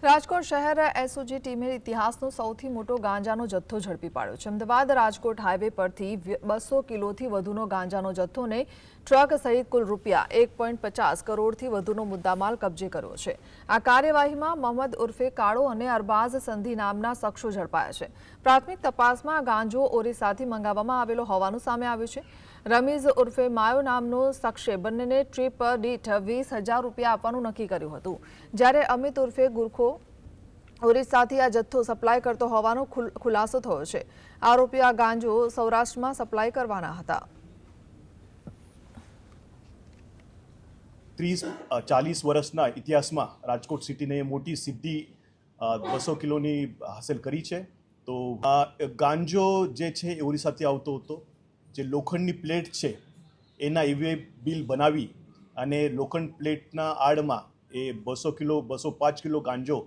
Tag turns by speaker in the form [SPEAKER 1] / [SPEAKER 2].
[SPEAKER 1] રાજકોટ શહેર એસઓજી ટીમે ઇતિહાસનો સૌથી મોટો ગાંજાનો જથ્થો ઝડપી પાડ્યો છે। અમદાવાદ રાજકોટ હાઈવે પરથી 200 કિલોથી વધુનો ગાંજાનો જથ્થોને ટ્રક સહિત કુલ રૂપિયા 1.50 કરોડથી વધુનો મુદ્દામાલ કબજે કર્યો છે। આ કાર્યવાહીમાં મોહમ્મદ ઉર્ફે કાળો અને અરબાઝ સંધી નામના શખ્સો ઝડપાયા છે। પ્રાથમિક તપાસમાં ગાંજો ઓરિસ્સાથી મંગાવવામાં આવેલો હોવાનું સામે આવ્યું છે। રમીઝ ઉર્ફે માયો નામનો શખ્સે બંનેને ટ્રીપ દીઠ 20,000 રૂપિયા આપવાનું નક્કી કર્યું હતું, જ્યારે અમિત ઉર્ફે ગુરખો ઓરિસ્સાથી આ જથ્થો સપ્લાય કરતો હોવાનો ખુલાસો થયો છે। આરોપીઓ આ ગાંજો સૌરાષ્ટ્રમાં સપ્લાય કરવાના હતા।
[SPEAKER 2] 30-40 વર્ષના ઇતિહાસમાં રાજકોટ સિટીને મોટી સિદ્ધિ 200 કિલોની હાંસલ કરી છે। તો ગાંજો જે છે એ ઓરિસ્સાથી આવતો હતો। જે લોખંડની પ્લેટ છે એના ઈવે બિલ બનાવી અને લોખંડ પ્લેટના આડમાં એ 200 કિલો 205 કિલો ગાંજો